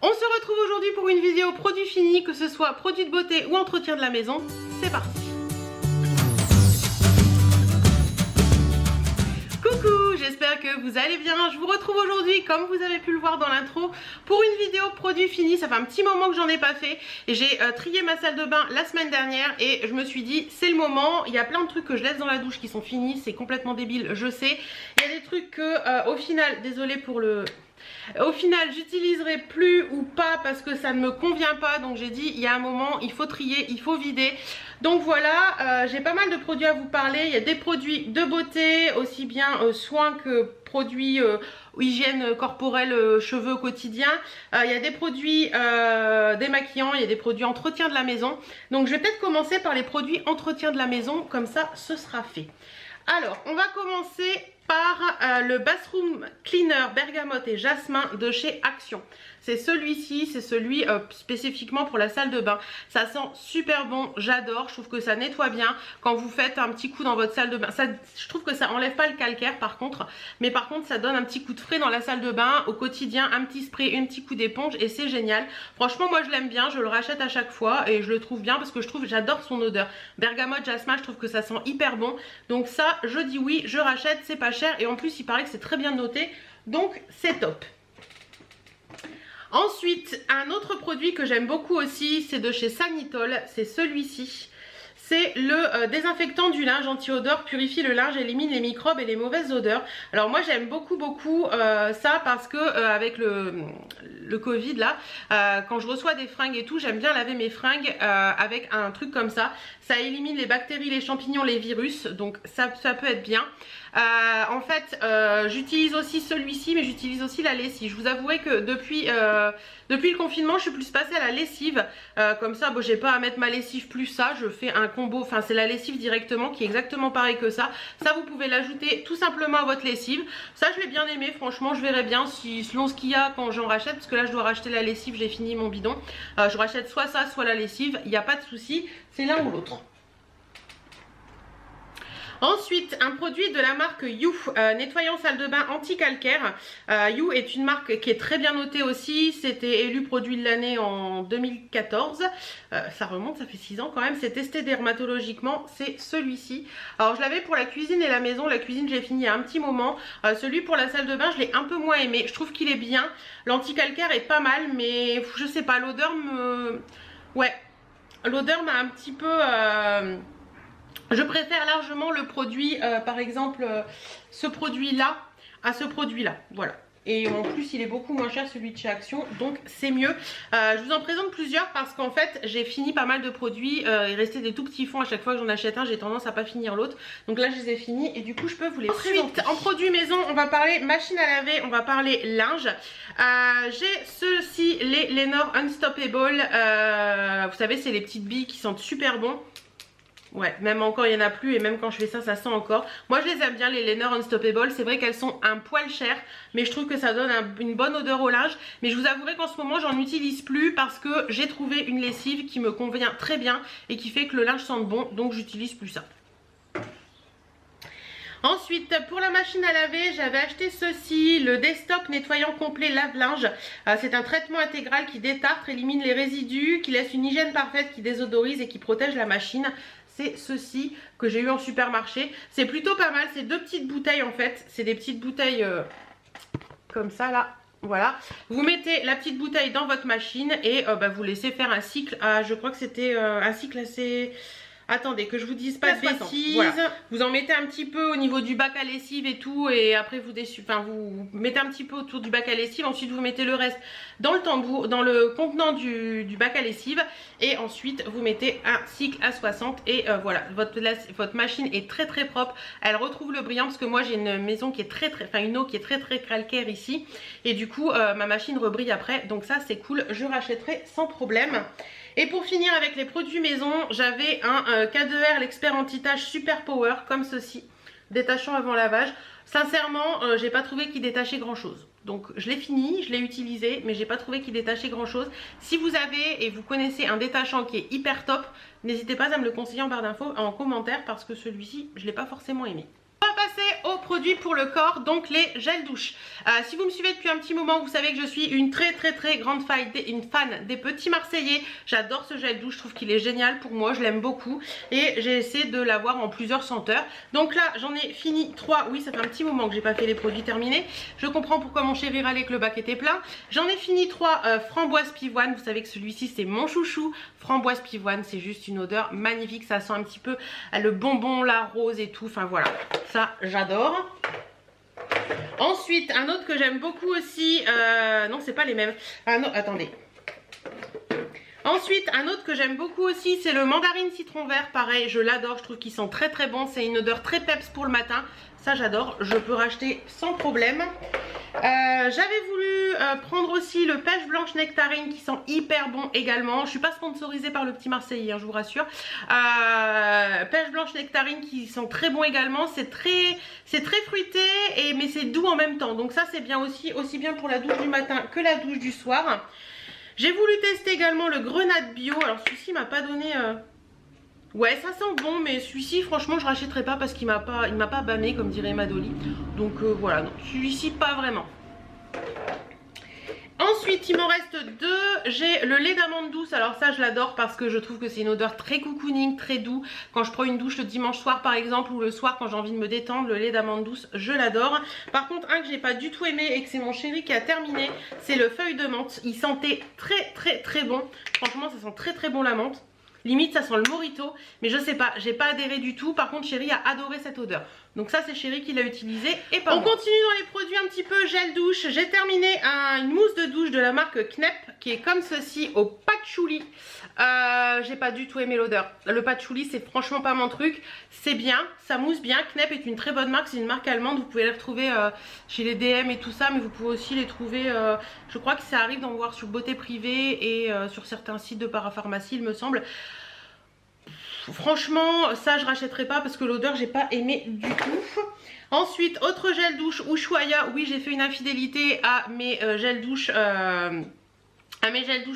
On se retrouve aujourd'hui pour une vidéo produit fini, que ce soit produit de beauté ou entretien de la maison. C'est parti. Coucou, j'espère que vous allez bien. Je vous retrouve aujourd'hui, comme vous avez pu le voir dans l'intro, pour une vidéo produit fini. Ça fait un petit moment que j'en ai pas fait et j'ai trié ma salle de bain la semaine dernière et je me suis dit c'est le moment. Il y a plein de trucs que je laisse dans la douche qui sont finis, c'est complètement débile, je sais. Il y a des trucs que au final, désolée pour le... Au final j'utiliserai plus ou pas parce que ça ne me convient pas, donc j'ai dit il y a un moment il faut trier, il faut vider. Donc voilà, j'ai pas mal de produits à vous parler. Il y a des produits de beauté, aussi bien soins que produits hygiène corporelle, cheveux au quotidien. Il y a des produits démaquillants, il y a des produits entretien de la maison. Donc je vais peut-être commencer par les produits entretien de la maison, comme ça ce sera fait. Alors on va commencer par le Bathroom Cleaner Bergamote et Jasmin de chez Action. C'est celui-ci, c'est celui spécifiquement pour la salle de bain. Ça sent super bon, j'adore, je trouve que ça nettoie bien. Quand vous faites un petit coup dans votre salle de bain, ça, je trouve que ça enlève pas le calcaire par contre. Mais par contre ça donne un petit coup de frais dans la salle de bain. Au quotidien, un petit spray, un petit coup d'éponge et c'est génial. Franchement moi je l'aime bien, je le rachète à chaque fois et je le trouve bien parce que j'adore son odeur. Bergamote, Jasmin, je trouve que ça sent hyper bon. Donc ça, je dis oui, je rachète, c'est pas cher et en plus il paraît que c'est très bien noté, donc c'est top. Ensuite, un autre produit que j'aime beaucoup aussi, c'est de chez Sanitol, c'est celui-ci. C'est le désinfectant du linge anti-odeur, purifie le linge, élimine les microbes et les mauvaises odeurs. Alors moi j'aime beaucoup ça parce que avec le Covid là, quand je reçois des fringues et tout, j'aime bien laver mes fringues avec un truc comme ça. Ça élimine les bactéries, les champignons, les virus, donc ça peut être bien. En fait j'utilise aussi celui-ci, mais j'utilise aussi la lessive. Je vous avouerai que depuis le confinement je suis plus passée à la lessive, comme ça bon, j'ai pas à mettre ma lessive plus ça, je fais un combo, enfin c'est la lessive directement qui est exactement pareil que ça. Ça vous pouvez l'ajouter tout simplement à votre lessive. Ça je l'ai bien aimé, franchement je verrai bien si selon ce qu'il y a quand j'en rachète, parce que là je dois racheter la lessive, j'ai fini mon bidon. Je rachète soit ça soit la lessive, il n'y a pas de souci, c'est l'un ou l'autre. Ensuite, un produit de la marque You, nettoyant salle de bain anti-calcaire. You est une marque qui est très bien notée aussi. C'était élu produit de l'année en 2014. Ça remonte, ça fait 6 ans quand même. C'est testé dermatologiquement, c'est celui-ci. Alors je l'avais pour la cuisine et la maison. La cuisine, j'ai fini il y a un petit moment. Celui pour la salle de bain, je l'ai un peu moins aimé. Je trouve qu'il est bien. L'anti-calcaire est pas mal, mais je sais pas, l'odeur me... Ouais, l'odeur m'a un petit peu... Je préfère largement le produit, par exemple, ce produit-là à ce produit-là. Voilà. Et en plus, il est beaucoup moins cher celui de chez Action, donc c'est mieux. Je vous en présente plusieurs parce qu'en fait, j'ai fini pas mal de produits. Il restait des tout petits fonds à chaque fois que j'en achète un. J'ai tendance à pas finir l'autre. Donc là, je les ai finis et du coup, je peux vous les présenter. Ensuite, en produits maison, on va parler machine à laver, on va parler linge. J'ai ceux-ci, les Lenor Unstoppable. Vous savez, c'est les petites billes qui sentent super bon. Ouais, même encore il n'y en a plus et même quand je fais ça, ça sent encore. Moi je les aime bien les Lenor Unstoppable. C'est vrai qu'elles sont un poil chères, mais je trouve que ça donne une bonne odeur au linge. Mais je vous avouerai qu'en ce moment j'en utilise plus parce que j'ai trouvé une lessive qui me convient très bien et qui fait que le linge sente bon, donc j'utilise plus ça. Ensuite, pour la machine à laver, j'avais acheté ceci, le Desktop nettoyant complet lave-linge. C'est un traitement intégral qui détartre, élimine les résidus, qui laisse une hygiène parfaite, qui désodorise et qui protège la machine. C'est ceci que j'ai eu en supermarché. C'est plutôt pas mal, c'est 2 petites bouteilles en fait. C'est des petites bouteilles comme ça là. Voilà, vous mettez la petite bouteille dans votre machine et vous laissez faire un cycle. Je crois que c'était un cycle assez... Attendez, que je vous dise pas de bêtises. Voilà. Vous en mettez un petit peu au niveau du bac à lessive et tout. Et après vous mettez un petit peu autour du bac à lessive. Ensuite vous mettez le reste dans le tambour, dans le contenant du bac à lessive. Et ensuite vous mettez un cycle à 60. Et voilà, votre machine est très très propre. Elle retrouve le brillant parce que moi j'ai une maison qui est une eau qui est très calcaire ici. Et du coup ma machine rebrille après. Donc ça c'est cool, je rachèterai sans problème. Et pour finir avec les produits maison, j'avais un K2R l'expert anti-tache Super Power comme ceci, détachant avant lavage. Sincèrement, j'ai pas trouvé qu'il détachait grand chose. Donc je l'ai fini, je l'ai utilisé, mais j'ai pas trouvé qu'il détachait grand chose. Si vous avez et vous connaissez un détachant qui est hyper top, n'hésitez pas à me le conseiller en barre d'infos, en commentaire, parce que celui-ci, je l'ai pas forcément aimé. On va va passer aux produits pour le corps, donc les gels douche. Si vous me suivez depuis un petit moment, vous savez que je suis une très grande fan des petits Marseillais. J'adore ce gel douche, je trouve qu'il est génial pour moi, je l'aime beaucoup. Et j'ai essayé de l'avoir en plusieurs senteurs. Donc là, j'en ai fini 3. Oui, ça fait un petit moment que j'ai pas fait les produits terminés. Je comprends pourquoi mon chéri râlait que le bac était plein. J'en ai fini 3 framboise pivoine. Vous savez que celui-ci, c'est mon chouchou. Framboise pivoine, c'est juste une odeur magnifique. Ça sent un petit peu le bonbon, la rose et tout. Enfin voilà, ça j'adore. Ensuite, un autre que j'aime beaucoup aussi, non c'est pas les mêmes, attendez. Ensuite, un autre que j'aime beaucoup aussi, c'est le mandarine citron vert, pareil, je l'adore, je trouve qu'il sent très bon, c'est une odeur très peps pour le matin, ça j'adore, je peux racheter sans problème. J'avais voulu prendre aussi le pêche blanche nectarine qui sent hyper bon également. Je suis pas sponsorisée par le petit Marseillais, hein, je vous rassure. Pêche blanche nectarine qui sent très bon également. C'est très fruité mais c'est doux en même temps. Donc ça c'est bien aussi bien pour la douche du matin que la douche du soir. J'ai voulu tester également le grenade bio. Alors celui-ci m'a pas donné... Ouais, ça sent bon, mais celui-ci, franchement, je rachèterai pas parce qu'il m'a pas bâmé, comme dirait Madoli. Donc voilà, non, celui-ci, pas vraiment. Ensuite, il m'en reste 2. J'ai le lait d'amande douce. Alors ça, je l'adore parce que je trouve que c'est une odeur très cocooning, très doux. Quand je prends une douche le dimanche soir, par exemple, ou le soir quand j'ai envie de me détendre, le lait d'amande douce, je l'adore. Par contre, un que j'ai pas du tout aimé et que c'est mon chéri qui a terminé, c'est le feuille de menthe. Il sentait très bon. Franchement, ça sent très bon la menthe. Limite ça sent le mojito, mais je sais pas, j'ai pas adhéré du tout. Par contre chéri a adoré cette odeur. Donc ça c'est chéri qui l'a utilisé et pas moi. On continue dans les produits un petit peu gel douche. J'ai terminé une mousse de douche de la marque Knep qui est comme ceci au patchouli. J'ai pas du tout aimé l'odeur. Le patchouli c'est franchement pas mon truc. C'est bien, ça mousse bien. Knep est une très bonne marque, c'est une marque allemande. Vous pouvez les retrouver chez les DM et tout ça, mais vous pouvez aussi les trouver, je crois que ça arrive d'en voir sur Beauté Privée et sur certains sites de parapharmacie il me semble. Franchement ça je rachèterai pas parce que l'odeur j'ai pas aimé du tout. Ensuite autre gel douche Ushuaïa. Oui j'ai fait une infidélité à mes gels douche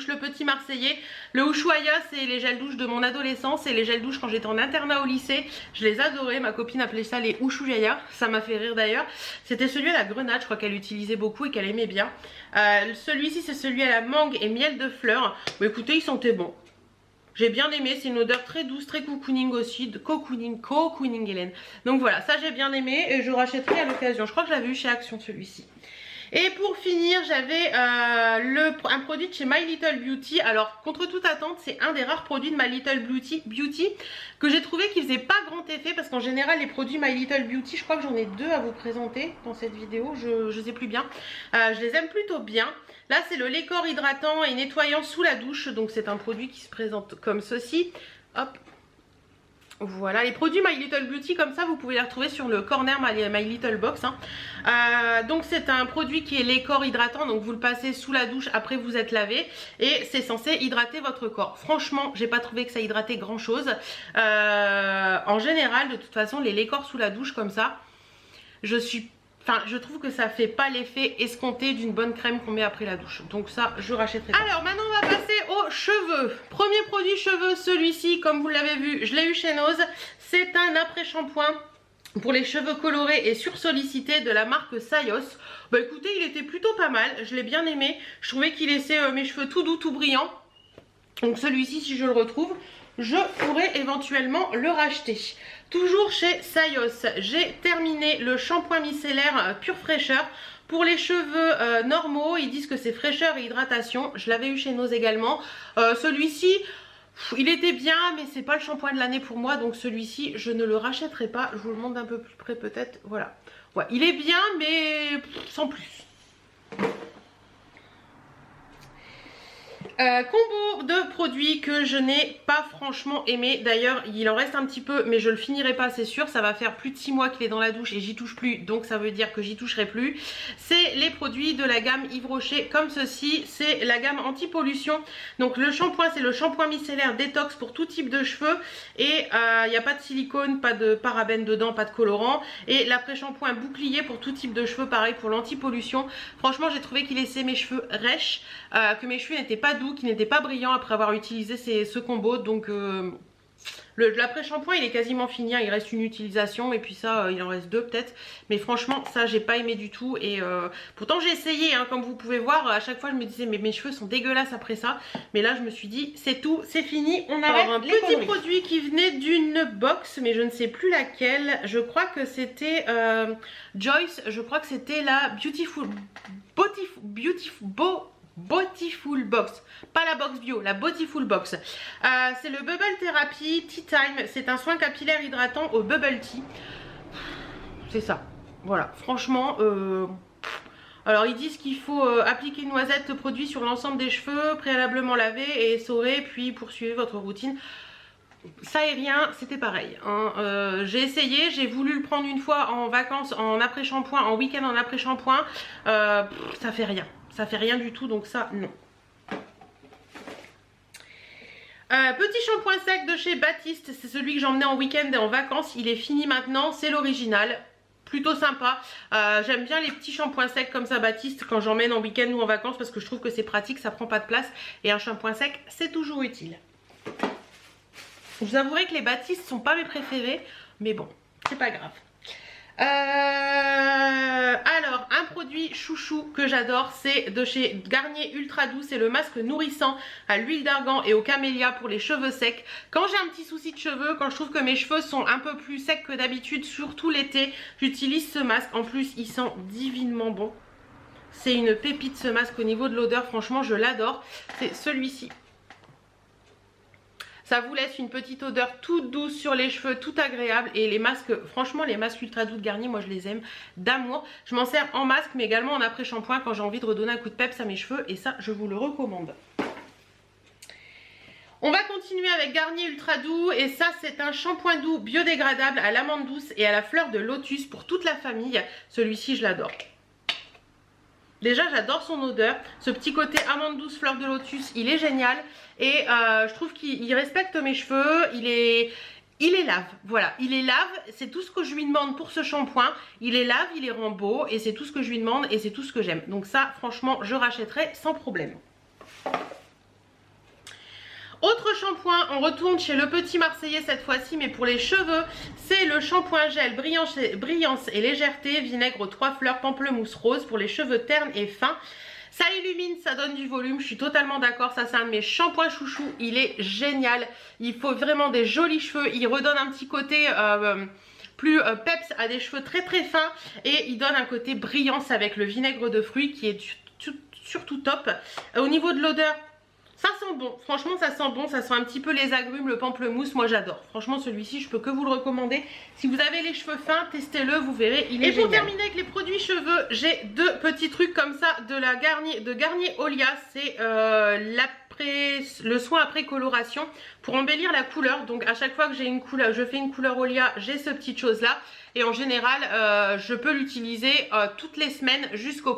le petit Marseillais. Le Ushuaïa c'est les gels douche de mon adolescence et les gels douche quand j'étais en internat au lycée. Je les adorais, ma copine appelait ça les Ushuaïa, ça m'a fait rire d'ailleurs. C'était celui à la grenade, je crois qu'elle utilisait beaucoup et qu'elle aimait bien. Celui-ci c'est celui à la mangue et miel de fleurs. Bon, écoutez il sentait bon. J'ai bien aimé, c'est une odeur très douce, très cocooning aussi, de cocooning Hélène. Donc voilà, ça j'ai bien aimé et je rachèterai à l'occasion. Je crois que je l'avais eu chez Action celui-ci. Et pour finir, j'avais un produit de chez My Little Beauty. Alors, contre toute attente, c'est un des rares produits de My Little Beauty que j'ai trouvé qui faisait pas grand effet. Parce qu'en général, les produits My Little Beauty, je crois que j'en ai 2 à vous présenter dans cette vidéo. Je sais plus bien. Je les aime plutôt bien. Là, c'est le lait corps hydratant et nettoyant sous la douche. Donc, c'est un produit qui se présente comme ceci. Hop. Voilà, les produits My Little Beauty comme ça vous pouvez les retrouver sur le corner My Little Box hein. Donc c'est un produit qui est lait corps hydratant, donc vous le passez sous la douche après vous êtes lavé et c'est censé hydrater votre corps. Franchement j'ai pas trouvé que ça hydratait grand chose. En général de toute façon les laits corps sous la douche comme ça, je trouve que ça fait pas l'effet escompté d'une bonne crème qu'on met après la douche. Donc ça, je rachèterai pas. Alors maintenant, on va passer aux cheveux. Premier produit cheveux, celui-ci, comme vous l'avez vu, je l'ai eu chez Nose. C'est un après-shampoing pour les cheveux colorés et sursollicités de la marque Sayos. Bah écoutez, il était plutôt pas mal. Je l'ai bien aimé. Je trouvais qu'il laissait mes cheveux tout doux, tout brillants. Donc celui-ci, si je le retrouve, je pourrais éventuellement le racheter. Toujours chez Sayos, j'ai terminé le shampoing micellaire Pure Fraîcheur. Pour les cheveux normaux, ils disent que c'est fraîcheur et hydratation. Je l'avais eu chez Nose également. Celui-ci, il était bien, mais c'est pas le shampoing de l'année pour moi. Donc celui-ci, je ne le rachèterai pas. Je vous le montre d'un peu plus près peut-être. Voilà. Ouais, il est bien, mais sans plus. Combo de produits que je n'ai pas franchement aimé. D'ailleurs il en reste un petit peu mais je le finirai pas c'est sûr. Ça va faire plus de 6 mois qu'il est dans la douche et j'y touche plus. Donc ça veut dire que j'y toucherai plus. C'est les produits de la gamme Yves Rocher comme ceci. C'est la gamme anti-pollution. Donc le shampoing c'est le shampoing micellaire détox pour tout type de cheveux. Et il n'y a pas de silicone, pas de parabènes dedans, pas de colorant. Et l'après-shampoing bouclier pour tout type de cheveux. Pareil pour l'anti-pollution. Franchement j'ai trouvé qu'il laissait mes cheveux rêches. Que mes cheveux n'étaient pas doux, qui n'était pas brillant après avoir utilisé ce combo. Donc L'après-shampoing il est quasiment fini, hein. Il reste une utilisation et puis ça il en reste deux peut-être. Mais franchement ça j'ai pas aimé du tout. Et pourtant j'ai essayé hein, comme vous pouvez voir. À chaque fois je me disais mais mes cheveux sont dégueulasses après ça. Mais là je me suis dit c'est tout, c'est fini, on arrête. Un petit produit qui venait d'une box mais je ne sais plus laquelle. Je crois que c'était Joyce, je crois que c'était la Beautiful Box, pas la box bio, la Beautiful Box. C'est le Bubble Therapy Tea Time. C'est un soin capillaire hydratant au bubble tea. C'est ça. Voilà, franchement. Alors ils disent qu'il faut appliquer une noisette produit sur l'ensemble des cheveux, préalablement laver et essorer, puis poursuivre votre routine. Ça et rien, c'était pareil. Hein. J'ai essayé, j'ai voulu le prendre une fois en vacances, en après-shampoing, en week-end en après-shampoing. Ça fait rien. Ça fait rien du tout, donc ça, non. Petit shampoing sec de chez Baptiste, c'est celui que j'emmenais en week-end et en vacances. Il est fini maintenant, c'est l'original. Plutôt sympa. J'aime bien les petits shampoings secs comme ça Baptiste quand j'emmène en week-end ou en vacances parce que je trouve que c'est pratique, ça prend pas de place. Et un shampoing sec, c'est toujours utile. Je vous avouerai que les Baptiste sont pas mes préférés, mais bon, c'est pas grave. Alors un produit chouchou que j'adore, c'est de chez Garnier Ultra Doux, c'est le masque nourrissant à l'huile d'argan et au camélia pour les cheveux secs. Quand j'ai un petit souci de cheveux, quand je trouve que mes cheveux sont un peu plus secs que d'habitude, surtout l'été, j'utilise ce masque. En plus il sent divinement bon, c'est une pépite ce masque au niveau de l'odeur, franchement je l'adore. C'est celui-ci. Ça vous laisse une petite odeur toute douce sur les cheveux, tout agréable. Et les masques, franchement les masques Ultra Doux de Garnier, moi je les aime d'amour. Je m'en sers en masque mais également en après-shampoing quand j'ai envie de redonner un coup de peps à mes cheveux. Et ça je vous le recommande. On va continuer avec Garnier Ultra Doux. Et ça c'est un shampoing doux biodégradable à l'amande douce et à la fleur de lotus pour toute la famille. Celui-ci je l'adore. Déjà j'adore son odeur, ce petit côté amande douce, fleur de lotus, il est génial. Et je trouve qu'il respecte mes cheveux, il est lave, voilà, il est lave, c'est tout ce que je lui demande pour ce shampoing. Il est lave, il est rend beau et c'est tout ce que je lui demande et c'est tout ce que j'aime. Donc ça franchement je rachèterai sans problème. Autre shampoing, on retourne chez le Petit Marseillais cette fois-ci, mais pour les cheveux, c'est le shampoing gel brillance et légèreté, vinaigre aux 3 fleurs, pamplemousse rose pour les cheveux ternes et fins. Ça illumine, ça donne du volume, je suis totalement d'accord, ça c'est un de mes shampoings chouchous, il est génial. Il faut vraiment des jolis cheveux, il redonne un petit côté plus peps à des cheveux très très fins et il donne un côté brillance avec le vinaigre de fruits qui est surtout top. Au niveau de l'odeur, ça sent bon, franchement ça sent bon, ça sent un petit peu les agrumes, le pamplemousse, moi j'adore. Franchement celui-ci je peux que vous le recommander. Si vous avez les cheveux fins, testez-le, vous verrez, il est génial. Et pour terminer avec les produits cheveux, j'ai deux petits trucs comme ça de Garnier Olia. C'est le soin après coloration pour embellir la couleur. Donc à chaque fois que j'ai une couleur, je fais une couleur Olia, j'ai ce petit chose là. Et en général je peux l'utiliser toutes les semaines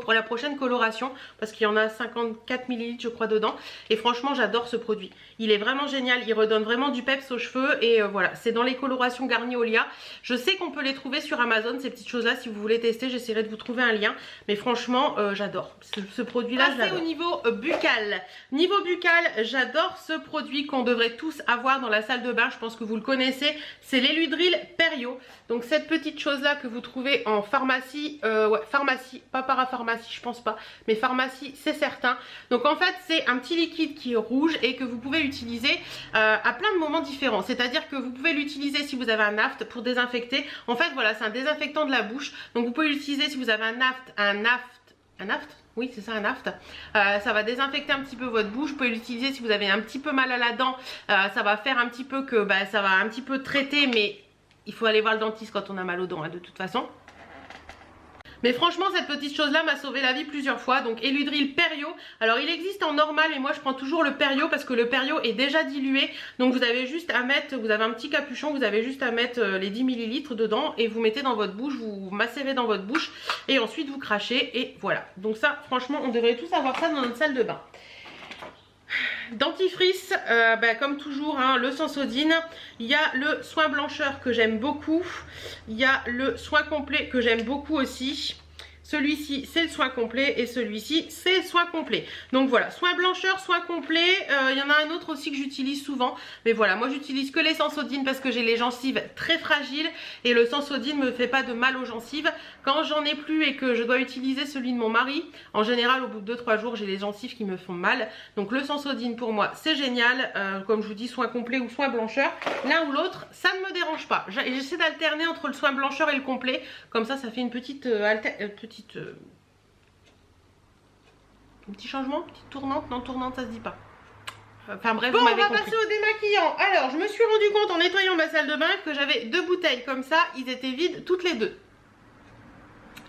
pour la prochaine coloration parce qu'il y en a 54 ml je crois dedans. Et franchement j'adore ce produit, il est vraiment génial, il redonne vraiment du peps aux cheveux. Et voilà, c'est dans les colorations Garnier Olia. Je sais qu'on peut les trouver sur Amazon ces petites choses là, si vous voulez tester j'essaierai de vous trouver un lien. Mais franchement j'adore ce produit là. Passer au niveau buccal. Niveau buccal, j'adore ce produit qu'on devrait tous avoir dans la salle de bain, je pense que vous le connaissez, c'est l'Eludril Perio. Donc cette petite chose là que vous trouvez en pharmacie, ouais pharmacie, pas parapharmacie je pense pas, mais pharmacie c'est certain. Donc en fait c'est un petit liquide qui est rouge et que vous pouvez utiliser à plein de moments différents. C'est à dire que vous pouvez l'utiliser si vous avez un aft pour désinfecter. En fait voilà, c'est un désinfectant de la bouche. Donc vous pouvez l'utiliser si vous avez un aft, oui c'est ça, un aft. Ça va désinfecter un petit peu votre bouche. Vous pouvez l'utiliser si vous avez un petit peu mal à la dent. Ça va faire un petit peu que ça va un petit peu traiter, mais il faut aller voir le dentiste quand on a mal aux dents hein, de toute façon. Mais franchement cette petite chose là m'a sauvé la vie plusieurs fois. Donc Eludril Perio, alors il existe en normal et moi je prends toujours le Perio parce que le Perio est déjà dilué. Donc vous avez juste à mettre, vous avez un petit capuchon, vous avez juste à mettre les 10 ml dedans et vous mettez dans votre bouche, vous macérez dans votre bouche et ensuite vous crachez et voilà. Donc ça franchement on devrait tous avoir ça dans notre salle de bain. Dentifrice, comme toujours hein, le Sensodyne. Il y a le soin blancheur que j'aime beaucoup. Il y a le soin complet que j'aime beaucoup aussi. Celui-ci c'est le soin complet et celui-ci c'est le soin complet. Donc voilà, soin blancheur, soin complet. Il y en a un autre aussi que j'utilise souvent. Mais voilà, moi j'utilise que les Sensodyne parce que j'ai les gencives très fragiles. Et le Sensodyne me fait pas de mal aux gencives. Quand j'en ai plus et que je dois utiliser celui de mon mari, en général au bout de 2-3 jours j'ai les gencives qui me font mal. Donc le Sensodyne pour moi c'est génial. Comme je vous dis, soin complet ou soin blancheur. L'un ou l'autre, ça ne me dérange pas. J'essaie d'alterner entre le soin blancheur et le complet. Comme ça fait une petite un petit changement, petite tournante. Non, tournante ça se dit pas. Enfin bref, bon, on va passer au démaquillant. Alors je me suis rendu compte en nettoyant ma salle de bain que j'avais 2 bouteilles comme ça, ils étaient vides toutes les deux.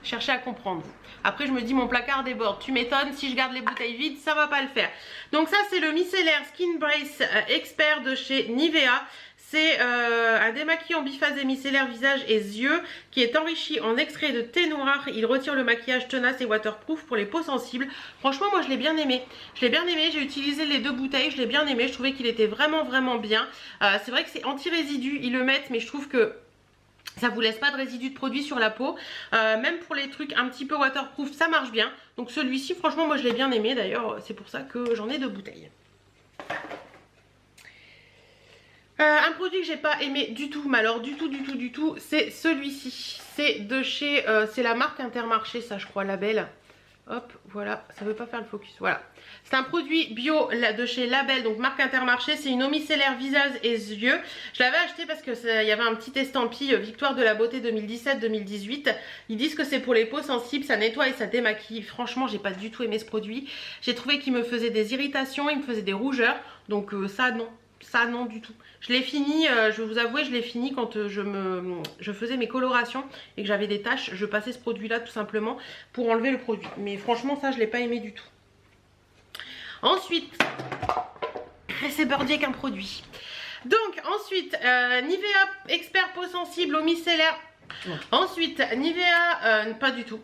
Cherchez à comprendre. Après je me dis mon placard déborde, tu m'étonnes, si je garde les bouteilles vides ça va pas le faire. Donc ça c'est le micellaire Skin Brace Expert de chez Nivea. C'est un démaquillant biphasé micellaire visage et yeux qui est enrichi en extrait de thé noir. Il retire le maquillage tenace et waterproof pour les peaux sensibles. Franchement moi je l'ai bien aimé. Je l'ai bien aimé, j'ai utilisé les 2 bouteilles, je l'ai bien aimé. Je trouvais qu'il était vraiment bien. C'est vrai que c'est anti-résidu, ils le mettent mais je trouve que ça vous laisse pas de résidus de produit sur la peau. Même pour les trucs un petit peu waterproof ça marche bien. Donc celui-ci franchement moi je l'ai bien aimé. D'ailleurs c'est pour ça que j'en ai 2 bouteilles. Un produit que j'ai pas aimé du tout, mais alors du tout, c'est celui-ci. C'est de chez, c'est la marque Intermarché, ça je crois, Label. Hop, voilà, ça veut pas faire le focus, voilà. C'est un produit bio de chez Label, donc marque Intermarché. C'est une eau micellaire visage et yeux. Je l'avais acheté parce que il y avait un petit estampille Victoire de la beauté 2017-2018. Ils disent que c'est pour les peaux sensibles, ça nettoie et ça démaquille. Franchement, j'ai pas du tout aimé ce produit. J'ai trouvé qu'il me faisait des irritations, il me faisait des rougeurs. Donc ça non. Ça non du tout. Je l'ai fini, je vais vous avouer, je l'ai fini quand je faisais mes colorations et que j'avais des taches. Je passais ce produit là tout simplement pour enlever le produit. Mais franchement ça je l'ai pas aimé du tout. Ensuite, c'est Birdie avec un produit. Donc ensuite, Nivea Expert peau sensible au micellaire. Ensuite, Nivea, pas du tout.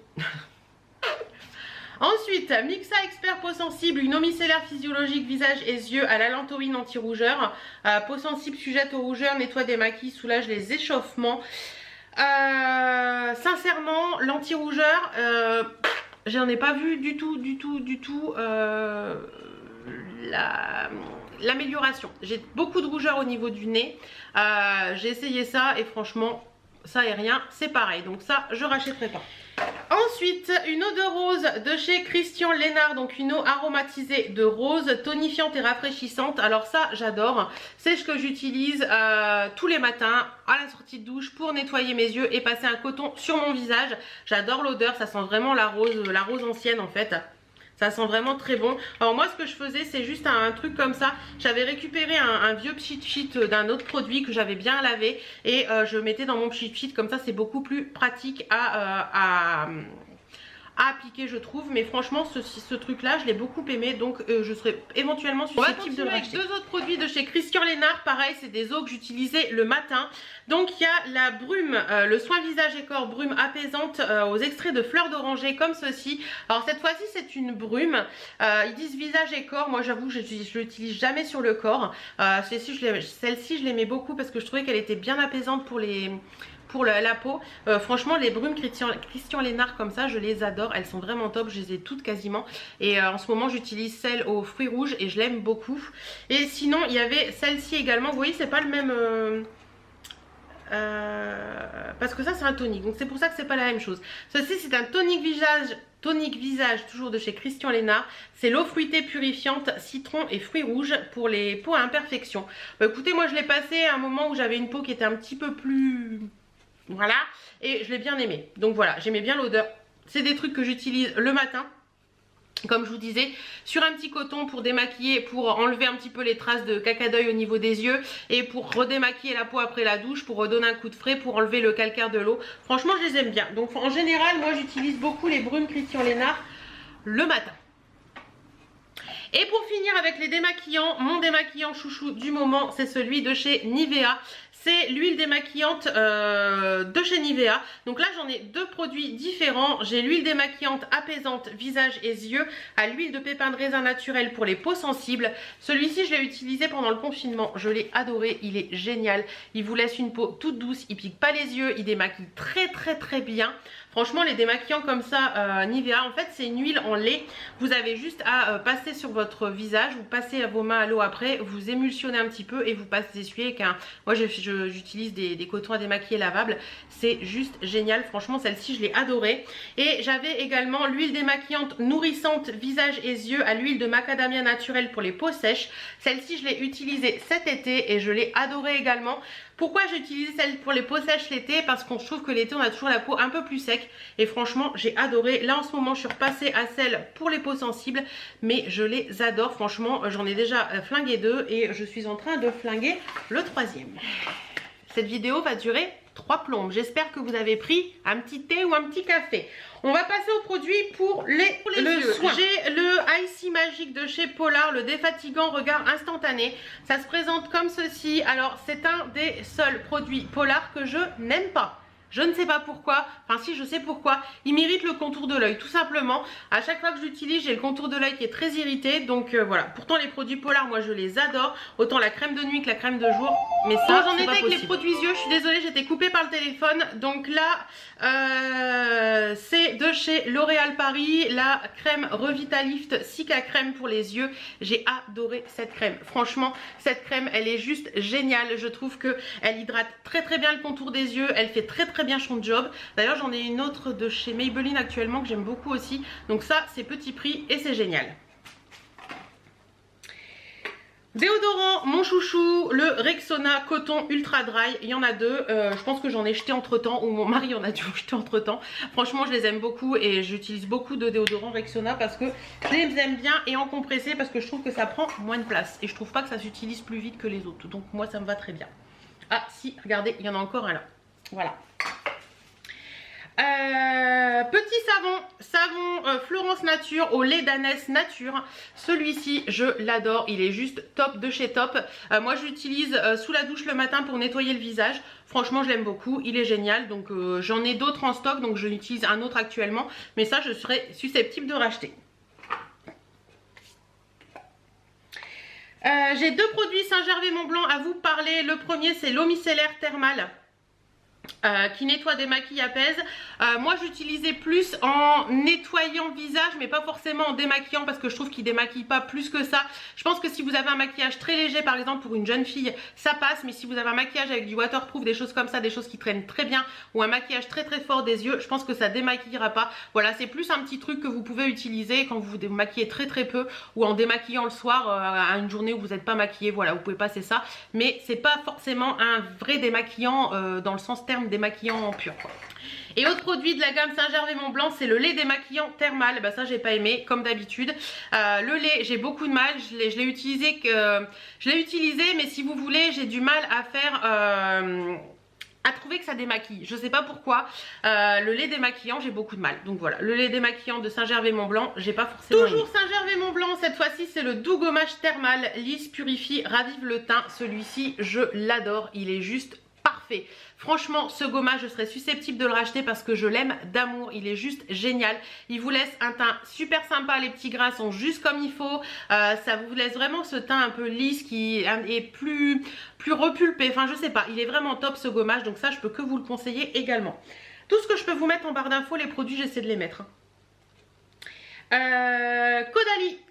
Ensuite, Mixa Expert peau sensible, une eau micellaire physiologique visage et yeux à l'allantoïne anti-rougeur. Peau sensible sujette aux rougeurs, nettoie, démaquille, soulage les échauffements. Sincèrement, l'anti-rougeur, j'en ai pas vu du tout l'amélioration. J'ai beaucoup de rougeur au niveau du nez. J'ai essayé ça et franchement, ça et rien, c'est pareil. Donc ça, je rachèterai pas. Ensuite, une eau de rose de chez Christian Lénard, donc une eau aromatisée de rose, tonifiante et rafraîchissante. Alors ça, j'adore. C'est ce que j'utilise tous les matins à la sortie de douche pour nettoyer mes yeux et passer un coton sur mon visage. J'adore l'odeur, ça sent vraiment la rose ancienne en fait. Ça sent vraiment très bon. Alors moi ce que je faisais c'est juste un truc comme ça. J'avais récupéré un vieux pchit pchit d'un autre produit que j'avais bien lavé. Et je mettais dans mon pchit pchit. Comme ça c'est beaucoup plus pratique à appliquer je trouve. Mais franchement ce truc là je l'ai beaucoup aimé. Donc je serais éventuellement susceptible de le racheter. Avec 2 autres produits de chez Christian Lénard. Pareil c'est des eaux que j'utilisais le matin. Donc il y a la brume, le soin visage et corps brume apaisante aux extraits de fleurs d'oranger comme ceci. Alors cette fois-ci c'est une brume. Ils disent visage et corps. Moi j'avoue je l'utilise jamais sur le corps. Celle-ci je l'aimais beaucoup parce que je trouvais qu'elle était bien apaisante pour la peau. Franchement les brumes Christian Lénard comme ça je les adore, elles sont vraiment top, je les ai toutes quasiment. Et en ce moment j'utilise celle aux fruits rouges et je l'aime beaucoup. Et sinon il y avait celle-ci également, vous voyez c'est pas le même... parce que ça c'est un tonique, donc c'est pour ça que c'est pas la même chose. Ceci c'est un tonique visage toujours de chez Christian Lénard. C'est l'eau fruitée purifiante citron et fruits rouges pour les peaux à imperfection. Écoutez moi je l'ai passé à un moment où j'avais une peau qui était un petit peu plus... Voilà, et je l'ai bien aimé. Donc voilà, j'aimais bien l'odeur. C'est des trucs que j'utilise le matin. Comme je vous disais, sur un petit coton pour démaquiller, pour enlever un petit peu les traces de caca d'œil au niveau des yeux et pour redémaquiller la peau après la douche, pour redonner un coup de frais, pour enlever le calcaire de l'eau. Franchement, je les aime bien. Donc en général, moi j'utilise beaucoup les brumes Christian Lénard le matin. Et pour finir avec les démaquillants, mon démaquillant chouchou du moment, c'est celui de chez Nivea. c'est l'huile démaquillante de chez Nivea. Donc là j'en ai deux produits différents. J'ai l'huile démaquillante apaisante visage et yeux à l'huile de pépins de raisin naturel pour les peaux sensibles. Celui-ci je l'ai utilisé pendant le confinement, je l'ai adoré, il est génial. Il vous laisse une peau toute douce, il pique pas les yeux, il démaquille très bien. Franchement les démaquillants comme ça Nivea, en fait c'est une huile en lait. Vous avez juste à passer sur votre visage, vous passez vos mains à l'eau après, vous émulsionnez un petit peu et vous passez essuyer avec un... Moi j'utilise des cotons à démaquiller lavables, c'est juste génial. Franchement celle-ci je l'ai adorée. Et j'avais également l'huile démaquillante nourrissante visage et yeux à l'huile de macadamia naturelle pour les peaux sèches. Celle-ci je l'ai utilisée cet été et je l'ai adorée également. Pourquoi j'ai utilisé celle pour les peaux sèches l'été? Parce qu'on trouve que l'été on a toujours la peau un peu plus sec. Et franchement j'ai adoré. Là en ce moment je suis repassée à celle pour les peaux sensibles. Mais je les adore. Franchement j'en ai déjà flingué deux. Et je suis en train de flinguer le troisième. Cette vidéo va durer 3 plombes. J'espère que vous avez pris un petit thé ou un petit café. On va passer aux produits pour les yeux. J'ai le Icy Magic de chez Polar, le défatigant regard instantané. Ça se présente comme ceci. Alors c'est un des seuls produits Polar que je n'aime pas. Je ne sais pas pourquoi, enfin si je sais pourquoi, il m'irrite le contour de l'œil tout simplement. À chaque fois que je l'utilise j'ai le contour de l'œil qui est très irrité, donc voilà. Pourtant les produits Polar moi je les adore, autant la crème de nuit que la crème de jour, mais ça j'en étais avec les produits yeux, je suis désolée j'étais coupée par le téléphone. Donc là c'est de chez L'Oréal Paris, la crème Revitalift Cica Crème pour les yeux. J'ai adoré cette crème, franchement cette crème elle est juste géniale. Je trouve que elle hydrate très bien le contour des yeux, elle fait très bien son job. D'ailleurs j'en ai une autre de chez Maybelline actuellement que j'aime beaucoup aussi. Donc ça c'est petit prix et c'est génial. Déodorant, mon chouchou, le Rexona Coton Ultra Dry. Il y en a deux, je pense que j'en ai jeté entre temps, ou mon mari en a dû jeter entre temps. Franchement je les aime beaucoup et j'utilise beaucoup de déodorant Rexona parce que je les aime bien et en compressé parce que je trouve que ça prend moins de place. Et je trouve pas que ça s'utilise plus vite que les autres. Donc moi ça me va très bien. Ah si, regardez, il y en a encore un là. Voilà. Petit savon Florence Nature au lait d'ânesse nature. Celui-ci je l'adore, il est juste top de chez top. Moi je l'utilise sous la douche le matin pour nettoyer le visage. Franchement je l'aime beaucoup, il est génial. Donc j'en ai d'autres en stock, donc je l'utilise un autre actuellement. Mais ça je serais susceptible de racheter. J'ai deux produits Saint-Gervais-Mont-Blanc à vous parler. Le premier c'est l'eau micellaire thermale. Qui nettoie, démaquille, apaise. Moi j'utilisais plus en nettoyant visage mais pas forcément en démaquillant parce que je trouve qu'il démaquille pas plus que ça. Je pense que si vous avez un maquillage très léger par exemple pour une jeune fille ça passe, mais si vous avez un maquillage avec du waterproof, des choses comme ça, des choses qui traînent très bien, ou un maquillage très fort des yeux, je pense que ça démaquillera pas. Voilà, c'est plus un petit truc que vous pouvez utiliser quand vous vous maquillez très peu ou en démaquillant le soir à une journée où vous n'êtes pas maquillé. Voilà, vous pouvez passer ça, mais c'est pas forcément un vrai démaquillant dans le sens terme démaquillant pur quoi. Et autre produit de la gamme Saint-Gervais-Mont-Blanc, c'est le lait démaquillant thermal. Bah ça j'ai pas aimé comme d'habitude. Le lait j'ai beaucoup de mal, je l'ai utilisé mais si vous voulez j'ai du mal à faire à trouver que ça démaquille. Je sais pas pourquoi. Le lait démaquillant j'ai beaucoup de mal. Donc voilà, le lait démaquillant de Saint-Gervais-Mont-Blanc j'ai pas forcément toujours Saint-Gervais-Mont-Blanc. Cette fois-ci c'est le doux gommage thermal, lisse, purifie, ravive le teint. Celui-ci je l'adore, il est juste parfait. Franchement ce gommage je serais susceptible de le racheter parce que je l'aime d'amour, il est juste génial. Il vous laisse un teint super sympa, les petits grains sont juste comme il faut. Ça vous laisse vraiment ce teint un peu lisse qui est plus repulpé, enfin je sais pas, il est vraiment top ce gommage. Donc ça je peux que vous le conseiller également. Tout ce que je peux vous mettre en barre d'infos, les produits j'essaie de les mettre.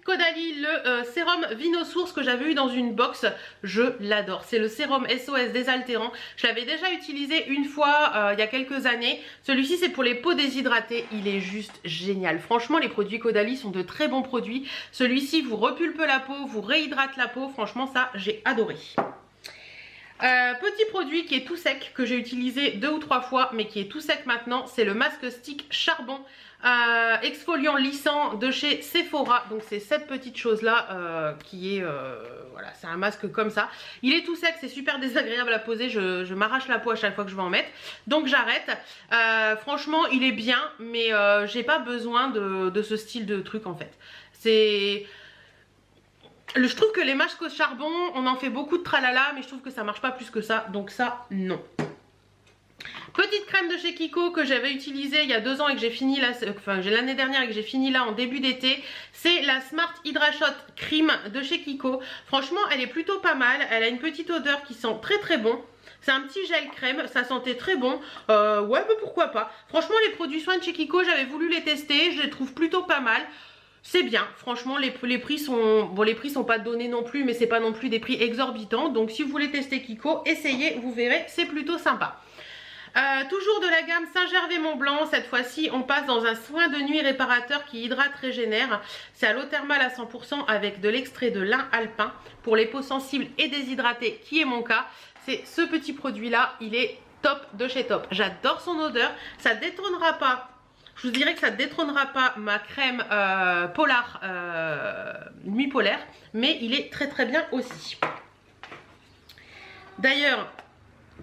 Caudalie, le sérum Vino Source que j'avais eu dans une box, je l'adore. C'est le sérum SOS désaltérant. Je l'avais déjà utilisé une fois il y a quelques années. Celui-ci c'est pour les peaux déshydratées, il est juste génial. Franchement les produits Caudalie sont de très bons produits. Celui-ci vous repulpe la peau, vous réhydrate la peau, franchement ça j'ai adoré. Petit produit qui est tout sec, que j'ai utilisé 2 ou 3 fois mais qui est tout sec maintenant, c'est le masque stick charbon exfoliant lissant de chez Sephora. Donc c'est cette petite chose là qui est voilà, c'est un masque comme ça. Il est tout sec, c'est super désagréable à poser, je m'arrache la peau à chaque fois que je vais en mettre, donc j'arrête. Franchement il est bien mais j'ai pas besoin de ce style de truc en fait. C'est... Je trouve que les masques au charbon, on en fait beaucoup de tralala, mais je trouve que ça marche pas plus que ça, donc ça, non. Petite crème de chez Kiko que j'avais utilisée il y a 2 ans et que j'ai fini là, enfin j'ai l'année dernière et que j'ai fini là en début d'été. C'est la Smart Hydra Shot Cream de chez Kiko. Franchement, elle est plutôt pas mal. Elle a une petite odeur qui sent très très bon. C'est un petit gel crème, ça sentait très bon. Ouais, bah pourquoi pas. Franchement, les produits soins de chez Kiko, j'avais voulu les tester. Je les trouve plutôt pas mal. C'est bien, franchement les prix sont, bon les prix sont pas donnés non plus, mais c'est pas non plus des prix exorbitants. Donc si vous voulez tester Kiko, essayez, vous verrez, c'est plutôt sympa. Toujours de la gamme Saint-Gervais-Mont-Blanc, cette fois-ci on passe dans un soin de nuit réparateur qui hydrate, régénère. C'est à l'eau thermale à 100% avec de l'extrait de lin alpin pour les peaux sensibles et déshydratées, qui est mon cas. C'est ce petit produit là, il est top de chez top. J'adore son odeur, ça détrônera pas. Je vous dirais que ça ne détrônera pas ma crème Polar Nuit Polaire, mais il est très très bien aussi. D'ailleurs,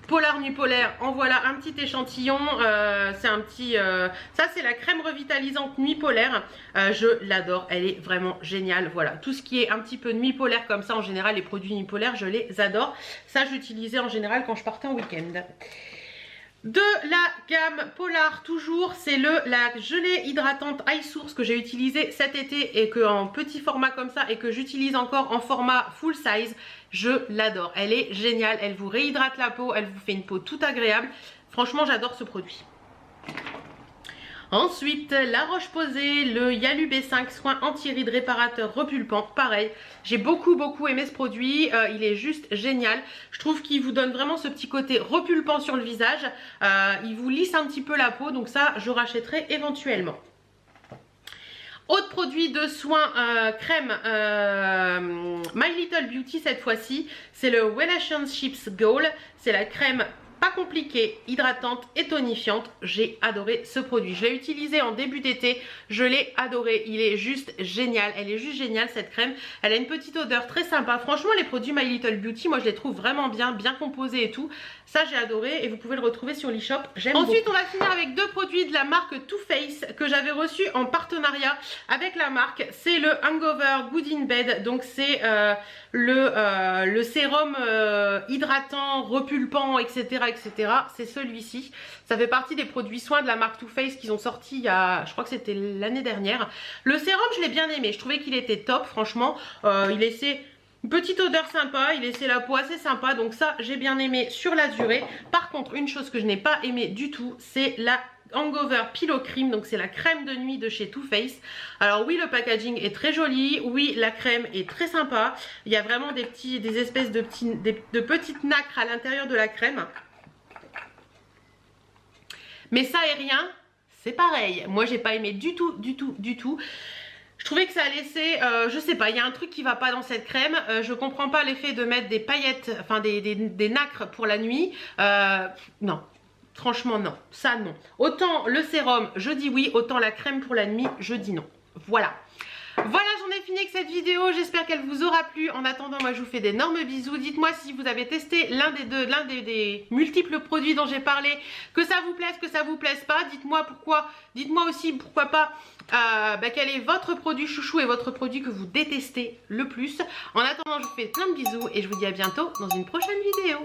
Polar Nuit Polaire, en voilà un petit échantillon. C'est un petit... ça c'est la crème revitalisante Nuit Polaire. Je l'adore, elle est vraiment géniale. Voilà, tout ce qui est un petit peu Nuit Polaire comme ça, en général les produits Nuit Polaire, je les adore. Ça j'utilisais en général quand je partais en week-end. De la gamme Polar toujours, c'est la gelée hydratante Eye Source que j'ai utilisée cet été et que en petit format comme ça et que j'utilise encore en format full size. Je l'adore, elle est géniale, elle vous réhydrate la peau, elle vous fait une peau tout agréable. Franchement, j'adore ce produit. Ensuite, la Roche-Posay, le Yalu B5 soin anti-rides réparateur repulpant. Pareil, j'ai beaucoup aimé ce produit. Il est juste génial. Je trouve qu'il vous donne vraiment ce petit côté repulpant sur le visage. Il vous lisse un petit peu la peau, donc ça, je rachèterai éventuellement. Autre produit de soins crème My Little Beauty cette fois-ci, c'est le Relationships Goal. C'est la crème pas compliquée, hydratante et tonifiante. J'ai adoré ce produit. Je l'ai utilisé en début d'été. Je l'ai adoré. Il est juste génial. Elle est juste géniale cette crème. Elle a une petite odeur très sympa. Franchement, les produits My Little Beauty, moi je les trouve vraiment bien composés et tout. Ça j'ai adoré et vous pouvez le retrouver sur l'e-shop. J'aime beaucoup. Ensuite, on va finir avec 2 produits de la marque Too Faced que j'avais reçu en partenariat avec la marque. C'est le Hangover Good in Bed. Donc c'est le sérum hydratant, repulpant, etc. C'est celui-ci. Ça fait partie des produits soins de la marque Too Faced qu'ils ont sorti il y a, je crois que c'était l'année dernière. Le sérum, je l'ai bien aimé. Je trouvais qu'il était top, franchement. Il laissait une petite odeur sympa, il laissait la peau assez sympa. Donc ça, j'ai bien aimé sur la durée. Par contre, une chose que je n'ai pas aimé du tout, c'est la Hangover Pillow Cream, donc c'est la crème de nuit de chez Too Faced. Alors oui, le packaging est très joli, oui, la crème est très sympa. Il y a vraiment des espèces de petites nacres à l'intérieur de la crème. Mais ça et rien, c'est pareil. Moi, j'ai pas aimé du tout. Je trouvais que ça a laissé, je sais pas, il y a un truc qui va pas dans cette crème. Je comprends pas l'effet de mettre des paillettes, enfin des nacres pour la nuit. Non. Franchement non, ça non. Autant le sérum, je dis oui, autant la crème pour la nuit, je dis non. Voilà. Voilà, j'en ai fini avec cette vidéo, j'espère qu'elle vous aura plu. En attendant, moi je vous fais d'énormes bisous. Dites-moi si vous avez testé l'un des multiples produits dont j'ai parlé, que ça vous plaise, que ça vous plaise pas. Dites-moi pourquoi, dites-moi aussi pourquoi pas quel est votre produit chouchou et votre produit que vous détestez le plus. En attendant, je vous fais plein de bisous et je vous dis à bientôt dans une prochaine vidéo.